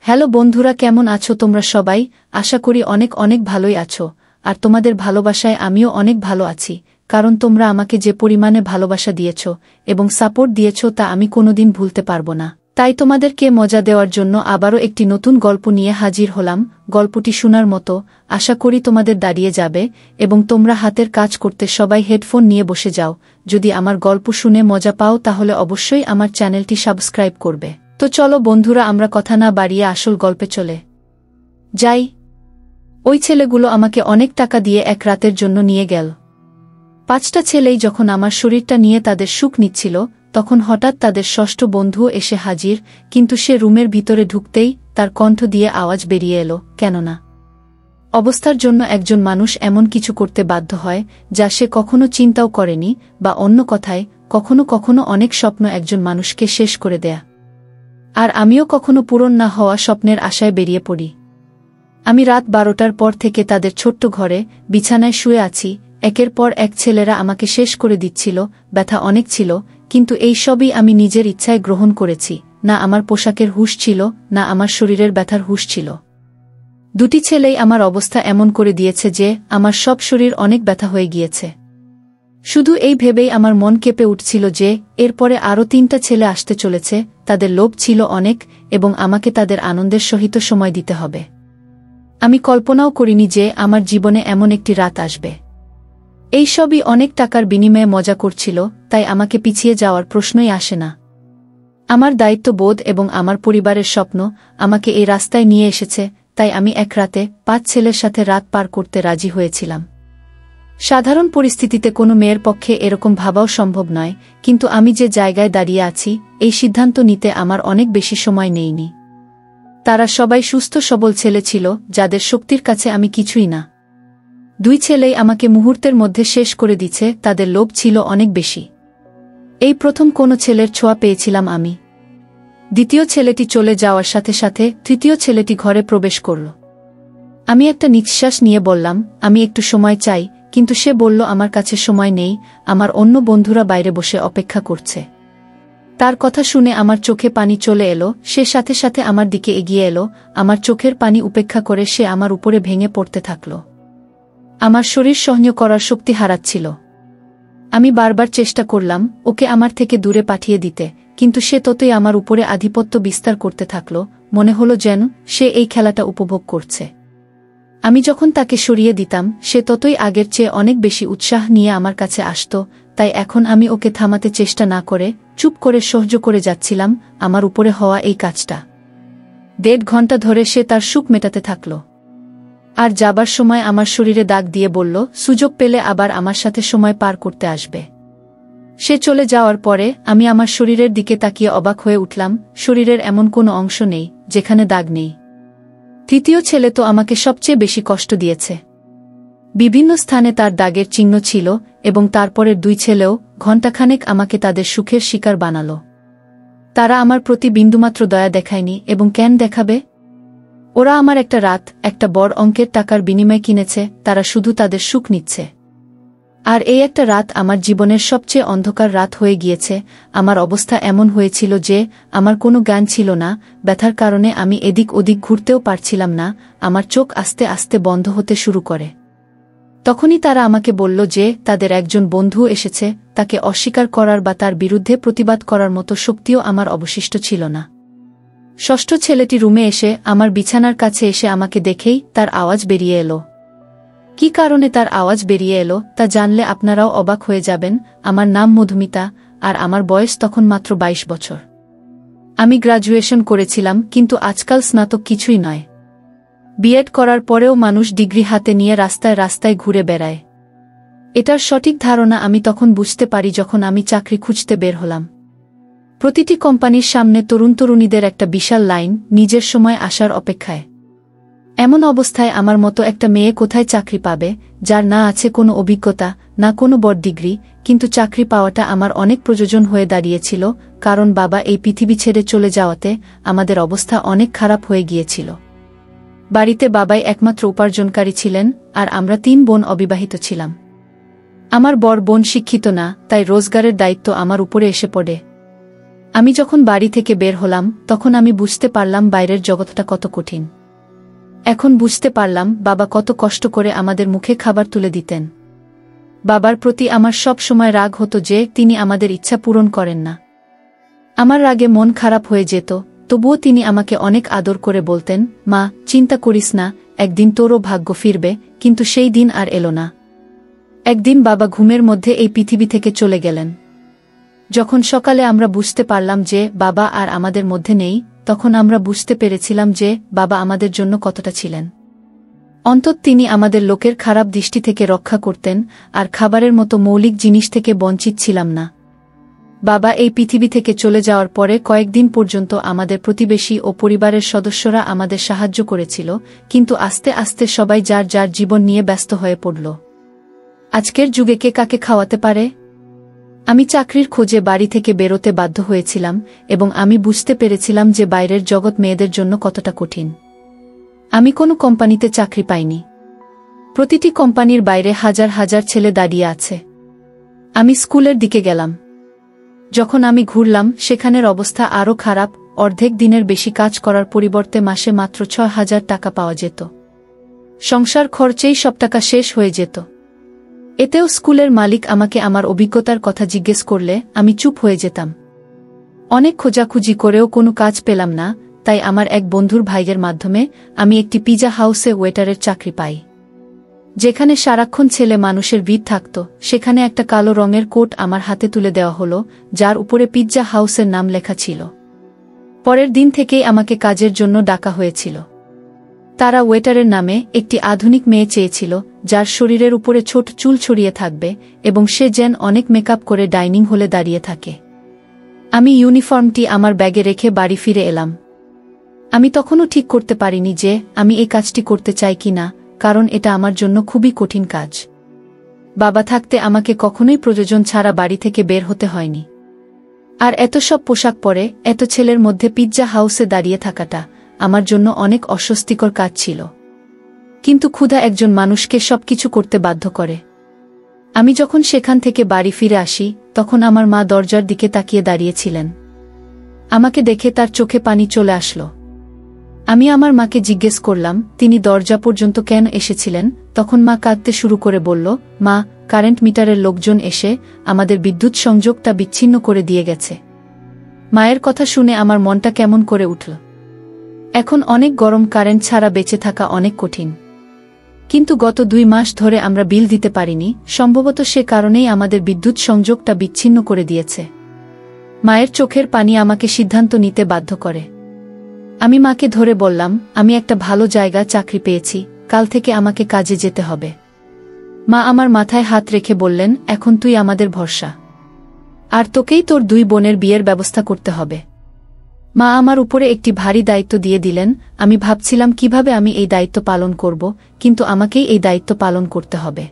Hello বন্ধুরা, কেমন আছো তোমরা সবাই? আশা করি অনেক অনেক ভালোই আছো। আর তোমাদের ভালোবাসায় আমিও অনেক ভালো আছি, কারণ তোমরা আমাকে যে পরিমাণে ভালোবাসা দিয়েছ এবং সাপোর্ট দিয়েছ তা আমি কোনোদিন ভুলতে পারবো না। তাই তোমাদেরকে মজা দেওয়ার জন্য আবারও একটি নতুন গল্প নিয়ে হাজির হলাম। গল্পটি শোনার মতো, আশা করি তোমাদের দাঁড়িয়ে যাবে এবং তোমরা হাতের কাজ করতে সবাই হেডফোন নিয়ে বসে যাও। যদি আমার গল্প শুনে মজা পাও তাহলে অবশ্যই আমার চ্যানেলটি সাবস্ক্রাইব করবে। তো চলো বন্ধুরা, আমরা কথা না বাড়িয়ে আসল গল্পে চলে যাই। ওই ছেলেগুলো আমাকে অনেক টাকা দিয়ে এক রাতের জন্য নিয়ে গেল। 5টা ছেলেই যখন আমার শরীরটা নিয়ে তাদের সুখ নিচ্ছিল, তখন হঠাৎ তাদের ষষ্ঠ বন্ধুও এসে হাজির। কিন্তু সে রুমের ভিতরে ঢুকতেই তার কণ্ঠ দিয়ে আওয়াজ বেরিয়ে এলো, কেননা অবস্থার জন্য একজন মানুষ এমন কিছু করতে বাধ্য হয় যা সে কখনো চিন্তাও করেনি, বা অন্য কথায় কখনো কখনো অনেক স্বপ্ন একজন মানুষকে শেষ করে দেয়া। আর আমিও কখনো পূরণ না হওয়া স্বপ্নের আশায় বেরিয়ে পড়ি। আমি রাত 12টার পর থেকে তাদের ছোট্ট ঘরে বিছানায় শুয়ে আছি। একের পর এক ছেলেরা আমাকে শেষ করে দিচ্ছিল। ব্যথা অনেক ছিল, কিন্তু এই সবই আমি নিজের ইচ্ছায় গ্রহণ করেছি। না আমার পোশাকের হুঁশ ছিল, না আমার শরীরের ব্যথার হুঁশ ছিল। দুটি ছেলেই আমার অবস্থা এমন করে দিয়েছে যে আমার সব শরীর অনেক ব্যথা হয়ে গিয়েছে। শুধু এই ভেবেই আমার মন কেঁপে উঠছিল যে এরপরে আরও 3টা ছেলে আসতে চলেছে। তাদের লোভ ছিল অনেক এবং আমাকে তাদের আনন্দের সহিত সময় দিতে হবে। আমি কল্পনাও করিনি যে আমার জীবনে এমন একটি রাত আসবে। এই সবই অনেক টাকার বিনিময়ে মজা করছিল, তাই আমাকে পিছিয়ে যাওয়ার প্রশ্নই আসে না। আমার দায়িত্ববোধ এবং আমার পরিবারের স্বপ্ন আমাকে এই রাস্তায় নিয়ে এসেছে, তাই আমি এক রাতে 5 ছেলের সাথে রাত পার করতে রাজি হয়েছিলাম। সাধারণ পরিস্থিতিতে কোনো মেয়ের পক্ষে এরকম ভাবাও সম্ভব নয়, কিন্তু আমি যে জায়গায় দাঁড়িয়ে আছি এই সিদ্ধান্ত নিতে আমার অনেক বেশি সময় নেইনি। তারা সবাই সুস্থ সবল ছেলে ছিল, যাদের শক্তির কাছে আমি কিছুই না। 2 ছেলেই আমাকে মুহূর্তের মধ্যে শেষ করে দিচ্ছে, তাদের লোভ ছিল অনেক বেশি। এই প্রথম কোনো ছেলের ছোঁয়া পেয়েছিলাম আমি। দ্বিতীয় ছেলেটি চলে যাওয়ার সাথে সাথে তৃতীয় ছেলেটি ঘরে প্রবেশ করল। আমি একটা নিঃশ্বাস নিয়ে বললাম, আমি একটু সময় চাই, কিন্তু সে বলল আমার কাছে সময় নেই, আমার অন্য বন্ধুরা বাইরে বসে অপেক্ষা করছে। তার কথা শুনে আমার চোখে পানি চলে এলো। সে সাথে সাথে আমার দিকে এগিয়ে এলো। আমার চোখের পানি উপেক্ষা করে সে আমার উপরে ভেঙে পড়তে থাকল। আমার শরীর সহ্য করার শক্তি হারাচ্ছিল। আমি বারবার চেষ্টা করলাম ওকে আমার থেকে দূরে পাঠিয়ে দিতে, কিন্তু সে ততই আমার উপরে আধিপত্য বিস্তার করতে থাকল। মনে হলো যেন সে এই খেলাটা উপভোগ করছে। আমি যখন তাকে সরিয়ে দিতাম সে ততই আগের চেয়ে অনেক বেশি উৎসাহ নিয়ে আমার কাছে আসত। তাই এখন আমি ওকে থামাতে চেষ্টা না করে চুপ করে সহ্য করে যাচ্ছিলাম আমার উপরে হওয়া এই কাজটা। 1.5 ঘন্টা ধরে সে তার সুখ মেটাতে থাকল। আর যাবার সময় আমার শরীরে দাগ দিয়ে বলল সুযোগ পেলে আবার আমার সাথে সময় পার করতে আসবে। সে চলে যাওয়ার পরে আমি আমার শরীরের দিকে তাকিয়ে অবাক হয়ে উঠলাম। শরীরের এমন কোনো অংশ নেই যেখানে দাগ নেই। তৃতীয় ছেলে তো আমাকে সবচেয়ে বেশি কষ্ট দিয়েছে। বিভিন্ন স্থানে তার দাগের চিহ্ন ছিল এবং তারপরের 2 ছেলেও ঘণ্টাখানেক আমাকে তাদের সুখের শিকার বানালো। তারা আমার প্রতি বিন্দুমাত্র দয়া দেখায়নি, এবং কেন দেখাবে? ওরা আমার একটা রাত, একটা বড় অঙ্কের টাকার বিনিময়ে কিনেছে। তারা শুধু তাদের সুখ নিচ্ছে। আর এই একটা রাত আমার জীবনের সবচেয়ে অন্ধকার রাত হয়ে গিয়েছে। আমার অবস্থা এমন হয়েছিল যে আমার কোনো জ্ঞান ছিল না। ব্যথার কারণে আমি এদিক ওদিক ঘুরতেও পারছিলাম না। আমার চোখ আস্তে আস্তে বন্ধ হতে শুরু করে। তখনই তারা আমাকে বলল যে তাদের একজন বন্ধু এসেছে। তাকে অস্বীকার করার বা তার বিরুদ্ধে প্রতিবাদ করার মতো শক্তিও আমার অবশিষ্ট ছিল না। ষষ্ঠ ছেলেটি রুমে এসে আমার বিছানার কাছে এসে আমাকে দেখেই তার আওয়াজ বেরিয়ে এলো। কি কারণে তার আওয়াজ বেরিয়ে এলো তা জানলে আপনারাও অবাক হয়ে যাবেন। আমার নাম মধুমিতা, আর আমার বয়স তখন মাত্র 22 বছর। আমি গ্র্যাজুয়েশন করেছিলাম, কিন্তু আজকাল স্নাতক কিছুই নয়। বিএড করার পরেও মানুষ ডিগ্রি হাতে নিয়ে রাস্তায় রাস্তায় ঘুরে বেড়ায়। এটার সঠিক ধারণা আমি তখন বুঝতে পারি যখন আমি চাকরি খুঁজতে বের হলাম। প্রতিটি কোম্পানির সামনে তরুণ তরুণীদের একটা বিশাল লাইন, নিজের সময় আসার অপেক্ষায়। এমন অবস্থায় আমার মতো একটা মেয়ে কোথায় চাকরি পাবে, যার না আছে কোনো অভিজ্ঞতা, না কোনো বড় ডিগ্রি? কিন্তু চাকরি পাওয়াটা আমার অনেক প্রয়োজন হয়ে দাঁড়িয়েছিল, কারণ বাবা এই পৃথিবী ছেড়ে চলে যাওয়াতে আমাদের অবস্থা অনেক খারাপ হয়ে গিয়েছিল। বাড়িতে বাবাই একমাত্র উপার্জনকারী ছিলেন, আর আমরা 3 বোন অবিবাহিত ছিলাম। আমার বড় বোন শিক্ষিত না, তাই রোজগারের দায়িত্ব আমার উপরে এসে পড়ে। আমি যখন বাড়ি থেকে বের হলাম তখন আমি বুঝতে পারলাম বাইরের জগৎটা কত কঠিন। এখন বুঝতে পারলাম বাবা কত কষ্ট করে আমাদের মুখে খাবার তুলে দিতেন। বাবার প্রতি আমার সব সময় রাগ হতো যে তিনি আমাদের ইচ্ছা পূরণ করেন না। আমার রাগে মন খারাপ হয়ে যেত, তবুও তিনি আমাকে অনেক আদর করে বলতেন, মা, চিন্তা করিস না, একদিন তোরও ভাগ্য ফিরবে। কিন্তু সেই দিন আর এলো না। একদিন বাবা ঘুমের মধ্যে এই পৃথিবী থেকে চলে গেলেন। যখন সকালে আমরা বুঝতে পারলাম যে বাবা আর আমাদের মধ্যে নেই, তখন আমরা বুঝতে পেরেছিলাম যে বাবা আমাদের জন্য কতটা ছিলেন। অন্তত তিনি আমাদের লোকের খারাপ দৃষ্টি থেকে রক্ষা করতেন, আর খাবারের মতো মৌলিক জিনিস থেকে বঞ্চিত ছিলাম না। বাবা এই পৃথিবী থেকে চলে যাওয়ার পরে কয়েকদিন পর্যন্ত আমাদের প্রতিবেশী ও পরিবারের সদস্যরা আমাদের সাহায্য করেছিল, কিন্তু আস্তে আস্তে সবাই যার যার জীবন নিয়ে ব্যস্ত হয়ে পড়ল। আজকের যুগে কে কাকে খাওয়াতে পারে? আমি চাকরির খোঁজে বাড়ি থেকে বেরোতে বাধ্য হয়েছিলাম, এবং আমি বুঝতে পেরেছিলাম যে বাইরের জগৎ মেয়েদের জন্য কতটা কঠিন। আমি কোনো কোম্পানিতে চাকরি পাইনি। প্রতিটি কোম্পানির বাইরে হাজার হাজার ছেলে দাঁড়িয়ে আছে। আমি স্কুলের দিকে গেলাম। যখন আমি ঘুরলাম, সেখানের অবস্থা আরও খারাপ। অর্ধেক দিনের বেশি কাজ করার পরিবর্তে মাসে মাত্র ৬,০০০ টাকা পাওয়া যেত। সংসার খরচেই সব টাকা শেষ হয়ে যেত। এতেও স্কুলের মালিক আমাকে আমার অভিজ্ঞতার কথা জিজ্ঞেস করলে আমি চুপ হয়ে যেতাম। অনেক খোঁজাখুঁজি করেও কোনো কাজ পেলাম না, তাই আমার এক বন্ধুর ভাইয়ের মাধ্যমে আমি একটি পিজা হাউসে ওয়েটারের চাকরি পাই। যেখানে সারাক্ষণ ছেলে মানুষের ভিড় থাকত, সেখানে একটা কালো রঙের কোট আমার হাতে তুলে দেওয়া হলো, যার উপরে পিৎজা হাউসের নাম লেখা ছিল। পরের দিন থেকেই আমাকে কাজের জন্য ডাকা হয়েছিল। তারা ওয়েটারের নামে একটি আধুনিক মেয়ে চেয়েছিল, যার শরীরের উপরে ছোট চুল ছড়িয়ে থাকবে এবং সে যেন অনেক মেকআপ করে ডাইনিং হলে দাঁড়িয়ে থাকে। আমি ইউনিফর্মটি আমার ব্যাগে রেখে বাড়ি ফিরে এলাম। আমি তখনও ঠিক করতে পারিনি যে আমি এই কাজটি করতে চাই কিনা, কারণ এটা আমার জন্য খুবই কঠিন কাজ। বাবা থাকতে আমাকে কখনোই প্রয়োজন ছাড়া বাড়ি থেকে বের হতে হয়নি। আর এত সব পোশাক পরে এত ছেলের মধ্যে পিৎজা হাউসে দাঁড়িয়ে থাকাটা আমার জন্য অনেক অস্বস্তিকর কাজ ছিল। কিন্তু ক্ষুধা একজন মানুষকে সবকিছু করতে বাধ্য করে। আমি যখন সেখান থেকে বাড়ি ফিরে আসি, তখন আমার মা দরজার দিকে তাকিয়ে দাঁড়িয়েছিলেন। আমাকে দেখে তার চোখে পানি চলে আসলো। আমি আমার মাকে জিজ্ঞেস করলাম তিনি দরজা পর্যন্ত কেন এসেছিলেন। তখন মা কাঁদতে শুরু করে বলল, মা, কারেন্ট মিটারের লোকজন এসে আমাদের বিদ্যুৎ সংযোগটা বিচ্ছিন্ন করে দিয়ে গেছে। মায়ের কথা শুনে আমার মনটা কেমন করে উঠল। এখন অনেক গরম, কারেন্ট ছাড়া বেঁচে থাকা অনেক কঠিন। কিন্তু গত 2 মাস ধরে আমরা বিল দিতে পারিনি, সম্ভবত সে কারণেই আমাদের বিদ্যুৎ সংযোগটা বিচ্ছিন্ন করে দিয়েছে। মায়ের চোখের পানি আমাকে সিদ্ধান্ত নিতে বাধ্য করে। আমি মাকে ধরে বললাম, আমি একটা ভালো জায়গা চাকরি পেয়েছি, কাল থেকে আমাকে কাজে যেতে হবে। মা আমার মাথায় হাত রেখে বললেন, এখন তুই আমাদের ভরসা, আর তোকেই তোর 2 বোনের বিয়ের ব্যবস্থা করতে হবে। মা আমার উপরে একটি ভারী দায়িত্ব দিয়ে দিলেন। আমি ভাবছিলাম কিভাবে আমি এই দায়িত্ব পালন করব, কিন্তু আমাকেই এই দায়িত্ব পালন করতে হবে।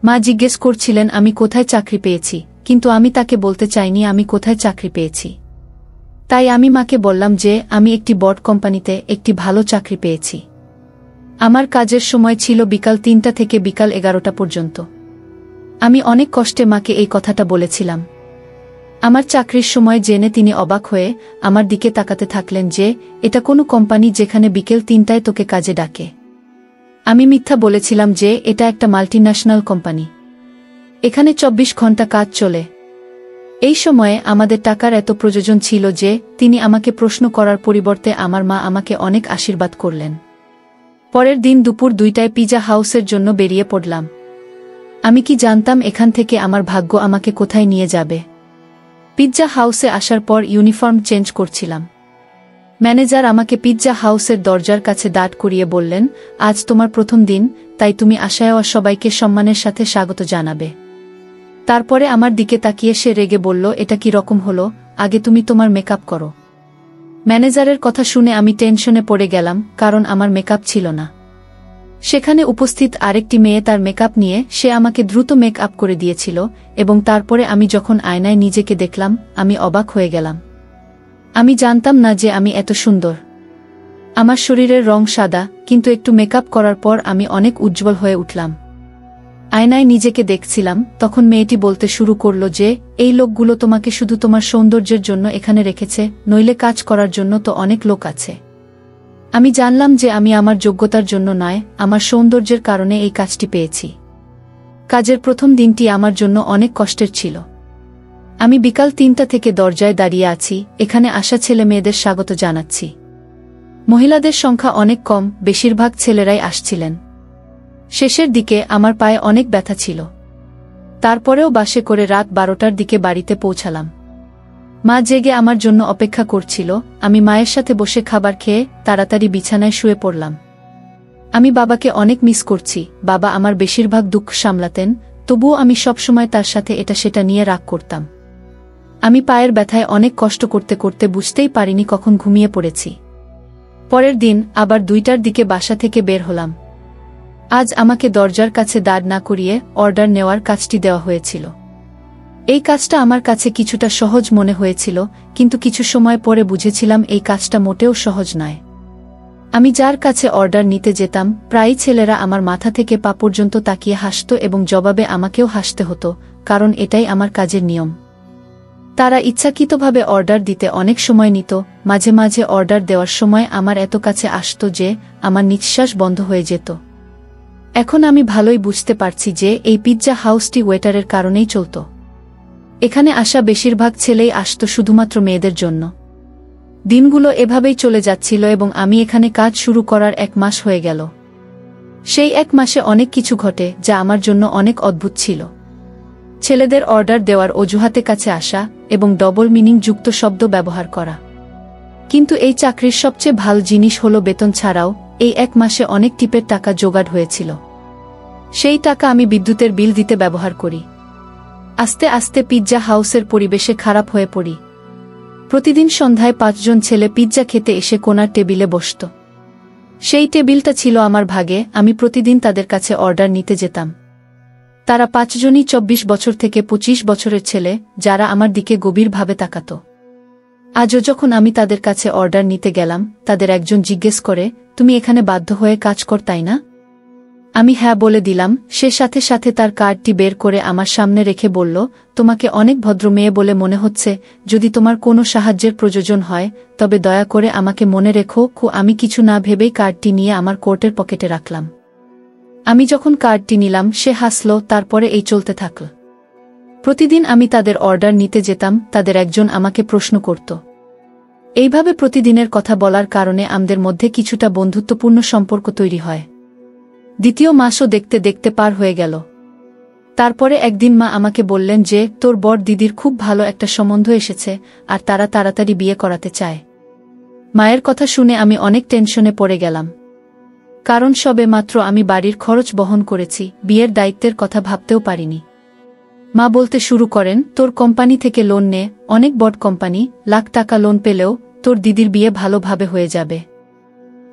মা জিজ্ঞেস করছিলেন আমি কোথায় চাকরি পেয়েছি, কিন্তু আমি তাকে বলতে চাইনি আমি কোথায় চাকরি পেয়েছি। তাই আমি মাকে বললাম যে আমি একটি বড় কোম্পানিতে একটি ভালো চাকরি পেয়েছি। আমার কাজের সময় ছিল বিকাল 3টা থেকে বিকাল 11টা পর্যন্ত। আমি অনেক কষ্টে মাকে এই কথাটা বলেছিলাম। আমার চাকরির সময় জেনে তিনি অবাক হয়ে আমার দিকে তাকাতে থাকলেন যে এটা কোনো কোম্পানি যেখানে বিকেল 3টায় তোকে কাজে ডাকে। আমি মিথ্যা বলেছিলাম যে এটা একটা মাল্টিন্যাশনাল কোম্পানি, এখানে 24 ঘন্টা কাজ চলে। এই সময়ে আমাদের টাকার এত প্রয়োজন ছিল যে তিনি আমাকে প্রশ্ন করার পরিবর্তে আমার মা আমাকে অনেক আশীর্বাদ করলেন। পরের দিন দুপুর 2টায় পিজা হাউসের জন্য বেরিয়ে পড়লাম। আমি কি জানতাম এখান থেকে আমার ভাগ্য আমাকে কোথায় নিয়ে যাবে। পিৎজা হাউসে আসার পর ইউনিফর্ম চেঞ্জ করছিলাম। ম্যানেজার আমাকে পিৎজা হাউসের দরজার কাছে দাঁড় করিয়ে বললেন, আজ তোমার প্রথম দিন, তাই তুমি আশায় সবাইকে সম্মানের সাথে স্বাগত জানাবে। তারপরে আমার দিকে তাকিয়ে সে রেগে বলল, এটা কি রকম হলো, আগে তুমি তোমার মেকআপ করো। ম্যানেজারের কথা শুনে আমি টেনশনে পড়ে গেলাম, কারণ আমার মেকআপ ছিল না। সেখানে উপস্থিত আরেকটি মেয়ে তার মেকআপ নিয়ে সে আমাকে দ্রুত মেকআপ করে দিয়েছিল, এবং তারপরে আমি যখন আয়নায় নিজেকে দেখলাম আমি অবাক হয়ে গেলাম। আমি জানতাম না যে আমি এত সুন্দর। আমার শরীরের রং সাদা, কিন্তু একটু মেকআপ করার পর আমি অনেক উজ্জ্বল হয়ে উঠলাম। আয়নায় নিজেকে দেখছিলাম, তখন মেয়েটি বলতে শুরু করল যে এই লোকগুলো তোমাকে শুধু তোমার সৌন্দর্যের জন্য এখানে রেখেছে, নইলে কাজ করার জন্য তো অনেক লোক আছে। আমি জানলাম যে আমি আমার যোগ্যতার জন্য নয়, আমার সৌন্দর্যের কারণে এই কাজটি পেয়েছি। কাজের প্রথম দিনটি আমার জন্য অনেক কষ্টের ছিল। আমি বিকাল ৩টা থেকে দরজায় দাঁড়িয়ে আছি, এখানে আসা ছেলে মেয়েদের স্বাগত জানাচ্ছি। মহিলাদের সংখ্যা অনেক কম, বেশিরভাগ ছেলেরাই আসছিলেন। শেষের দিকে আমার পায়ে অনেক ব্যথা ছিল। তারপরেও বাসে করে রাত 12টার দিকে বাড়িতে পৌঁছালাম। মা জেগে আমার জন্য অপেক্ষা করছিল। আমি মায়ের সাথে বসে খাবার খেয়ে তাড়াতাড়ি বিছানায় শুয়ে পড়লাম। আমি বাবাকে অনেক মিস করছি। বাবা আমার বেশিরভাগ দুঃখ সামলাতেন, তবুও আমি সবসময় তার সাথে এটা সেটা নিয়ে রাগ করতাম। আমি পায়ের ব্যথায় অনেক কষ্ট করতে করতে বুঝতেই পারিনি কখন ঘুমিয়ে পড়েছি। পরের দিন আবার 2টার দিকে বাসা থেকে বের হলাম। আজ আমাকে দরজার কাছে দাঁড় না করিয়ে অর্ডার নেওয়ার কাজটি দেওয়া হয়েছিল। এই কাজটা আমার কাছে কিছুটা সহজ মনে হয়েছিল, কিন্তু কিছু সময় পরে বুঝেছিলাম এই কাজটা মোটেও সহজ নয়। আমি যার কাছে অর্ডার নিতে যেতাম, প্রায়ই ছেলেরা আমার মাথা থেকে পা পর্যন্ত তাকিয়ে হাসত এবং জবাবে আমাকেও হাসতে হতো, কারণ এটাই আমার কাজের নিয়ম। তারা ইচ্ছাকৃতভাবে অর্ডার দিতে অনেক সময় নিত। মাঝে মাঝে অর্ডার দেওয়ার সময় আমার এত কাছে আসত যে আমার নিঃশ্বাস বন্ধ হয়ে যেত। এখন আমি ভালোই বুঝতে পারছি যে এই পিৎজা হাউসটি ওয়েটারের কারণেই চলত। এখানে আসা বেশিরভাগ ছেলেই আসত শুধুমাত্র মেয়েদের জন্য। দিনগুলো এভাবেই চলে যাচ্ছিল এবং আমি এখানে কাজ শুরু করার 1 মাস হয়ে গেল। সেই 1 মাসে অনেক কিছু ঘটে যা আমার জন্য অনেক অদ্ভুত ছিল। ছেলেদের অর্ডার দেওয়ার অজুহাতে কাছে আসা এবং ডবল মিনিং যুক্ত শব্দ ব্যবহার করা। কিন্তু এই চাকরির সবচেয়ে ভালো জিনিস হল বেতন ছাড়াও এই 1 মাসে অনেক টিপের টাকা জোগাড় হয়েছিল। সেই টাকা আমি বিদ্যুতের বিল দিতে ব্যবহার করি। আস্তে আস্তে পিৎজা হাউসের পরিবেশে খারাপ হয়ে পড়ি। প্রতিদিন সন্ধ্যায় 5 জন ছেলে পিৎজা খেতে এসে কোনার টেবিলে বসত। সেই টেবিলটা ছিল আমার ভাগে। আমি প্রতিদিন তাদের কাছে অর্ডার নিতে যেতাম। তারা 5 জনই 24 বছর থেকে 25 বছরের ছেলে, যারা আমার দিকে গভীরভাবে তাকাত। আজও যখন আমি তাদের কাছে অর্ডার নিতে গেলাম, তাদের একজন জিজ্ঞেস করে, তুমি এখানে বাধ্য হয়ে কাজ কর, তাই না? আমি হ্যাঁ বলে দিলাম। সে সাথে সাথে তার কার্ডটি বের করে আমার সামনে রেখে বলল, তোমাকে অনেক ভদ্র মেয়ে বলে মনে হচ্ছে। যদি তোমার কোনো সাহায্যের প্রয়োজন হয় তবে দয়া করে আমাকে মনে রেখো। আমি কিছু না ভেবেই কার্ডটি নিয়ে আমার কোটের পকেটে রাখলাম। আমি যখন কার্ডটি নিলাম সে হাসল, তারপরে এই চলতে থাকল। প্রতিদিন আমি তাদের অর্ডার নিতে যেতাম, তাদের একজন আমাকে প্রশ্ন করত। এইভাবে প্রতিদিনের কথা বলার কারণে আমাদের মধ্যে কিছুটা বন্ধুত্বপূর্ণ সম্পর্ক তৈরি হয়। 2য় মাসও দেখতে দেখতে পার হয়ে গেল। তারপরে একদিন মা আমাকে বললেন যে তোর বর দিদির খুব ভালো একটা সম্বন্ধ এসেছে আর তারা তাড়াতাড়ি বিয়ে করাতে চায়। মায়ের কথা শুনে আমি অনেক টেনশনে পড়ে গেলাম, কারণ সবে মাত্র আমি বাড়ির খরচ বহন করেছি, বিয়ের দায়িত্বের কথা ভাবতেও পারিনি। মা বলতে শুরু করেন, তোর কোম্পানি থেকে লোন নে, অনেক বড় কোম্পানি, লাখ টাকা লোন পেলেও তোর দিদির বিয়ে ভালোভাবে হয়ে যাবে।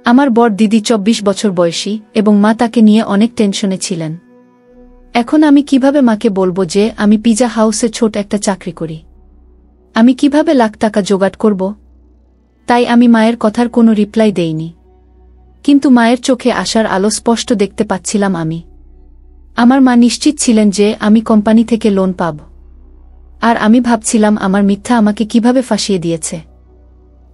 আমার বড় দিদি 24 বছর বয়সী এবং মা তাকে নিয়ে অনেক টেনশনে ছিলেন। এখন আমি কিভাবে মাকে বলবো যে আমি পিৎজা হাউসে ছোট একটা চাকরি করি? আমি কিভাবে লাখ টাকা জোগাড় করব? তাই আমি মায়ের কথার কোনো রিপ্লাই দেইনি। কিন্তু মায়ের চোখে আসার আলো স্পষ্ট দেখতে পাচ্ছিলাম আমি। আমার মা নিশ্চিত ছিলেন যে আমি কোম্পানি থেকে লোন পাব। আর আমি ভাবছিলাম আমার মিথ্যা আমাকে কিভাবে ফাঁসিয়ে দিয়েছে।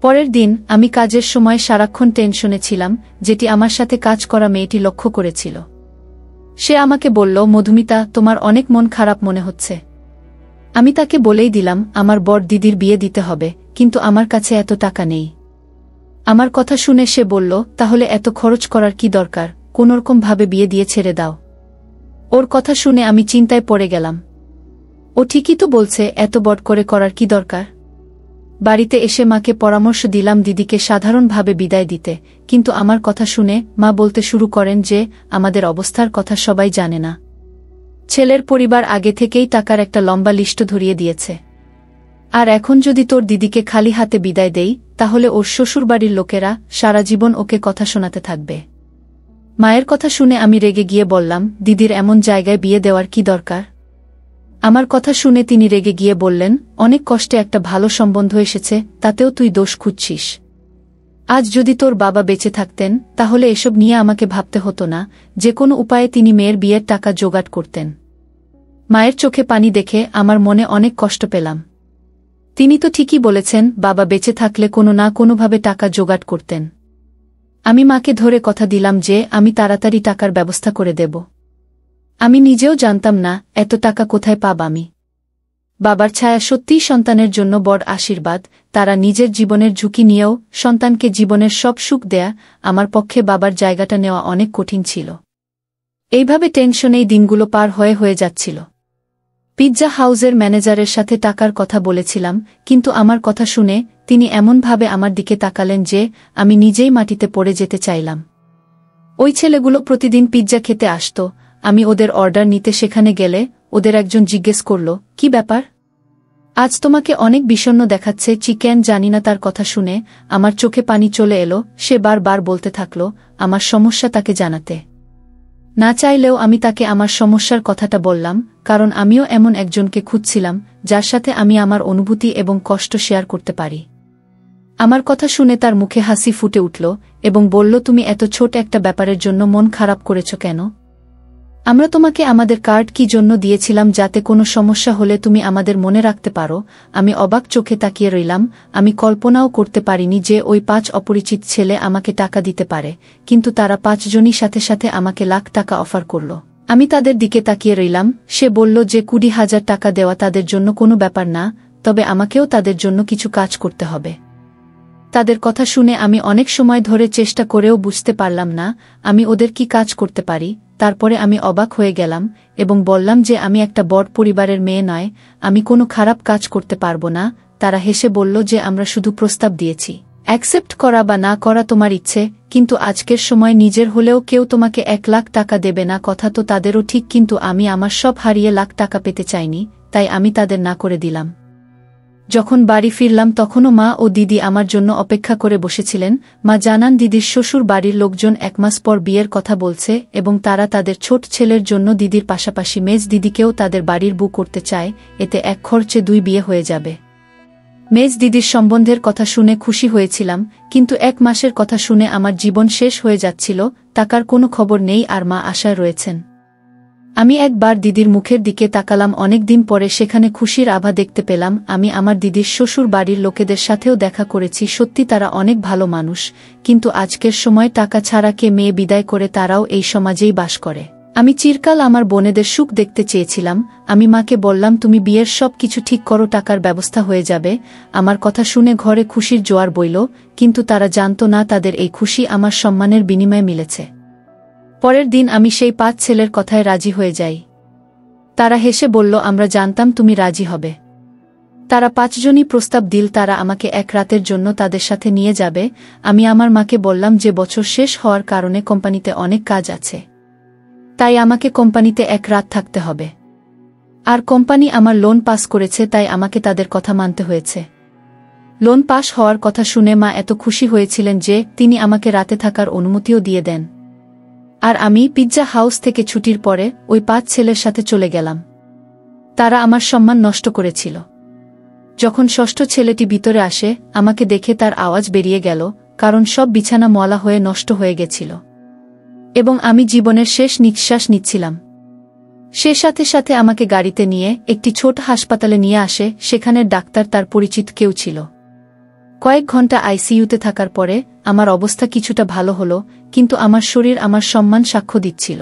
পরের দিন আমি কাজের সময় সারাক্ষণ টেনশনে ছিলাম, যেটি আমার সাথে কাজ করা মেয়েটি লক্ষ্য করেছিল। সে আমাকে বলল, মধুমিতা, তোমার অনেক মন খারাপ মনে হচ্ছে। আমি তাকে বলেই দিলাম আমার বড় দিদির বিয়ে দিতে হবে, কিন্তু আমার কাছে এত টাকা নেই। আমার কথা শুনে সে বলল, তাহলে এত খরচ করার কি দরকার? কোনোরকমভাবে বিয়ে দিয়ে ছেড়ে দাও। ওর কথা শুনে আমি চিন্তায় পড়ে গেলাম। ও ঠিকই তো বলছে, এত বড় করে করার কি দরকার? বাড়িতে এসে মাকে পরামর্শ দিলাম দিদিকে সাধারণভাবে বিদায় দিতে, কিন্তু আমার কথা শুনে মা বলতে শুরু করেন যে আমাদের অবস্থার কথা সবাই জানে না। ছেলের পরিবার আগে থেকেই টাকার একটা লম্বা লিস্ট ধরিয়ে দিয়েছে। আর এখন যদি তোর দিদিকে খালি হাতে বিদায় দেই, তাহলে ওর শ্বশুরবাড়ির লোকেরা সারা জীবন ওকে কথা শোনাতে থাকবে। মায়ের কথা শুনে আমি রেগে গিয়ে বললাম, দিদির এমন জায়গায় বিয়ে দেওয়ার কি দরকার? আমার কথা শুনে তিনি রেগে গিয়ে বললেন, অনেক কষ্টে একটা ভালো সম্বন্ধ এসেছে, তাতেও তুই দোষ খুঁজছিস। আজ যদি তোর বাবা বেঁচে থাকতেন তাহলে এসব নিয়ে আমাকে ভাবতে হতো না, যে কোনো উপায়ে তিনি মেয়ের বিয়ের টাকা জোগাড় করতেন। মায়ের চোখে পানি দেখে আমার মনে অনেক কষ্ট পেলাম। তিনি তো ঠিকই বলেছেন, বাবা বেঁচে থাকলে কোনো না কোনোভাবে টাকা জোগাড় করতেন। আমি মাকে ধরে কথা দিলাম যে আমি তাড়াতাড়ি টাকার ব্যবস্থা করে দেব। আমি নিজেও জানতাম না এত টাকা কোথায় পাব আমি। বাবার ছায়া সত্যিই সন্তানের জন্য বড় আশীর্বাদ। তারা নিজের জীবনের ঝুঁকি নিয়েও সন্তানকে জীবনের সব সুখ দেয়া, আমার পক্ষে বাবার জায়গাটা নেওয়া অনেক কঠিন ছিল। এইভাবে টেনশনেই দিনগুলো পার হয়ে যাচ্ছিল। পিৎজা হাউসের ম্যানেজারের সাথে টাকার কথা বলেছিলাম, কিন্তু আমার কথা শুনে তিনি এমনভাবে আমার দিকে তাকালেন যে আমি নিজেই মাটিতে পড়ে যেতে চাইলাম। ওই ছেলেগুলো প্রতিদিন পিৎজা খেতে আসত। আমি ওদের অর্ডার নিতে সেখানে গেলে ওদের একজন জিজ্ঞেস করল, কি ব্যাপার? আজ তোমাকে অনেক বিষণ্ণ দেখাচ্ছে চিকেন। জানি না তার কথা শুনে আমার চোখে পানি চলে এলো। সে বারবার বলতে থাকল আমার সমস্যা তাকে জানাতে। না চাইলেও আমি তাকে আমার সমস্যার কথাটা বললাম, কারণ আমিও এমন একজনকে খুঁজছিলাম যার সাথে আমি আমার অনুভূতি এবং কষ্ট শেয়ার করতে পারি। আমার কথা শুনে তার মুখে হাসি ফুটে উঠল এবং বলল, তুমি এত ছোট একটা ব্যাপারের জন্য মন খারাপ করেছ কেন? আমরা তোমাকে আমাদের কার্ড কি জন্য দিয়েছিলাম, যাতে কোনো সমস্যা হলে তুমি আমাদের মনে রাখতে পারো। আমি অবাক চোখে তাকিয়ে রইলাম। আমি কল্পনাও করতে পারিনি যে ওই 5 অপরিচিত ছেলে আমাকে টাকা দিতে পারে, কিন্তু তারা 5 জনই সাথে সাথে আমাকে লাখ টাকা অফার করল। আমি তাদের দিকে তাকিয়ে রইলাম। সে বলল যে 20,000 টাকা দেওয়া তাদের জন্য কোনো ব্যাপার না, তবে আমাকেও তাদের জন্য কিছু কাজ করতে হবে। তাদের কথা শুনে আমি অনেক সময় ধরে চেষ্টা করেও বুঝতে পারলাম না আমি ওদের কি কাজ করতে পারি। তারপরে আমি অবাক হয়ে গেলাম এবং বললাম যে আমি একটা বড় পরিবারের মেয়ে নয়, আমি কোনো খারাপ কাজ করতে পারবো না। তারা হেসে বলল যে আমরা শুধু প্রস্তাব দিয়েছি, অ্যাকসেপ্ট করা বা না করা তোমার ইচ্ছে, কিন্তু আজকের সময় নিজের হলেও কেউ তোমাকে 1 লাখ টাকা দেবে না। কথা তো তাদেরও ঠিক, কিন্তু আমি আমার সব হারিয়ে লাখ টাকা পেতে চাইনি, তাই আমি তাদের না করে দিলাম। যখন বাড়ি ফিরলাম তখনও মা ও দিদি আমার জন্য অপেক্ষা করে বসেছিলেন। মা জানান দিদির শ্বশুর বাড়ির লোকজন 1 মাস পর বিয়ের কথা বলছে এবং তারা তাদের ছোট ছেলের জন্য দিদির পাশাপাশি মেজ দিদিকেও তাদের বাড়ির বউ করতে চায়। এতে এক খরচে 2 বিয়ে হয়ে যাবে। মেজ দিদির সম্বন্ধের কথা শুনে খুশি হয়েছিলাম, কিন্তু 1 মাসের কথা শুনে আমার জীবন শেষ হয়ে যাচ্ছিল। টাকার কোনো খবর নেই আর মা আশায় রয়েছেন। আমি একবার দিদির মুখের দিকে তাকালাম। অনেক দিন পরে সেখানে খুশির আভা দেখতে পেলাম। আমি আমার দিদির শ্বশুর বাড়ির লোকেদের সাথেও দেখা করেছি। সত্যি তারা অনেক ভালো মানুষ, কিন্তু আজকের সময় টাকা ছাড়া কে মেয়ে বিদায় করে, তারাও এই সমাজেই বাস করে। আমি চিরকাল আমার বোনেদের সুখ দেখতে চেয়েছিলাম। আমি মাকে বললাম, তুমি বিয়ের সব কিছু ঠিক করো, টাকার ব্যবস্থা হয়ে যাবে। আমার কথা শুনে ঘরে খুশির জোয়ার বইল, কিন্তু তারা জানতো না তাদের এই খুশি আমার সম্মানের বিনিময়ে মিলেছে। পরের দিন আমি সেই 5 ছেলের কথায় রাজি হয়ে যাই। তারা হেসে বলল, আমরা জানতাম তুমি রাজি হবে। তারা 5 জনই প্রস্তাব দিল তারা আমাকে 1 রাতের জন্য তাদের সাথে নিয়ে যাবে। আমি আমার মাকে বললাম যে বছর শেষ হওয়ার কারণে কোম্পানিতে অনেক কাজ আছে, তাই আমাকে কোম্পানিতে 1 রাত থাকতে হবে। আর কোম্পানি আমার লোন পাস করেছে, তাই আমাকে তাদের কথা মানতে হয়েছে। লোন পাস হওয়ার কথা শুনে মা এত খুশি হয়েছিলেন যে তিনি আমাকে রাতে থাকার অনুমতিও দিয়ে দেন। আর আমি পিৎজা হাউস থেকে ছুটির পরে ওই 5 ছেলের সাথে চলে গেলাম। তারা আমার সম্মান নষ্ট করেছিল। যখন 6ষ্ঠ ছেলেটি ভিতরে আসে, আমাকে দেখে তার আওয়াজ বেরিয়ে গেল, কারণ সব বিছানা ময়লা হয়ে নষ্ট হয়ে গেছিল এবং আমি জীবনের শেষ নিঃশ্বাস নিচ্ছিলাম। সে সাথে সাথে আমাকে গাড়িতে নিয়ে একটি ছোট হাসপাতালে নিয়ে আসে। সেখানের ডাক্তার তার পরিচিত কেউ ছিল। কয়েক ঘন্টা আইসিইউতে থাকার পরে আমার অবস্থা কিছুটা ভালো হলো, কিন্তু আমার শরীর আমার সম্মান সাক্ষ্য দিচ্ছিল।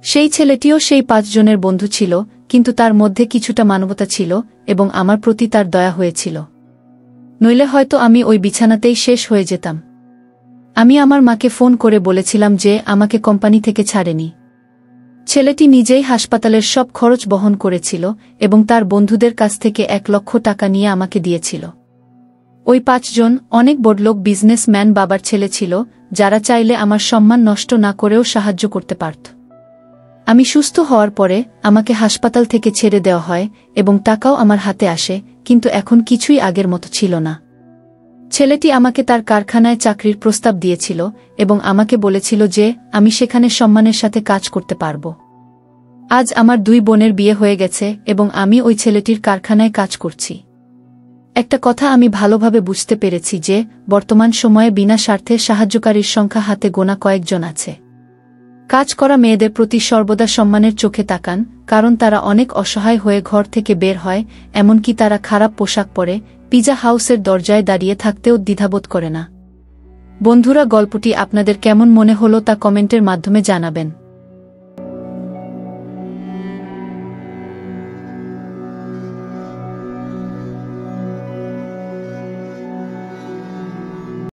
সেই ছেলেটিও সেই 5 জনের বন্ধু ছিল, কিন্তু তার মধ্যে কিছুটা মানবতা ছিল এবং আমার প্রতি তার দয়া হয়েছিল। নইলে হয়তো আমি ওই বিছানাতেই শেষ হয়ে যেতাম। আমি আমার মাকে ফোন করে বলেছিলাম যে আমাকে কোম্পানি থেকে ছাড়েনি। ছেলেটি নিজেই হাসপাতালের সব খরচ বহন করেছিল এবং তার বন্ধুদের কাছ থেকে 1 লক্ষ টাকা নিয়ে আমাকে দিয়েছিল। ওই 5 জন অনেক বড়লোক বিজনেসম্যান বাবার ছেলে ছিল, যারা চাইলে আমার সম্মান নষ্ট না করেও সাহায্য করতে পারত। আমি সুস্থ হওয়ার পরে আমাকে হাসপাতাল থেকে ছেড়ে দেওয়া হয় এবং টাকাও আমার হাতে আসে, কিন্তু এখন কিছুই আগের মতো ছিল না। ছেলেটি আমাকে তার কারখানায় চাকরির প্রস্তাব দিয়েছিল এবং আমাকে বলেছিল যে আমি সেখানে সম্মানের সাথে কাজ করতে পারব। আজ আমার 2 বোনের বিয়ে হয়ে গেছে এবং আমি ওই ছেলেটির কারখানায় কাজ করছি। একটা কথা আমি ভালোভাবে বুঝতে পেরেছি যে বর্তমান সময়ে বিনা স্বার্থে সাহায্যকারীর সংখ্যা হাতে গোনা কয়েকজন আছে। কাজ করা মেয়েদের প্রতি সর্বদা সম্মানের চোখে তাকান, কারণ তারা অনেক অসহায় হয়ে ঘর থেকে বের হয়, এমনকি তারা খারাপ পোশাক পরে পিজা হাউসের দরজায় দাঁড়িয়ে থাকতেও দ্বিধাবোধ করে না। বন্ধুরা, গল্পটি আপনাদের কেমন মনে হলো তা কমেন্টের মাধ্যমে জানাবেন।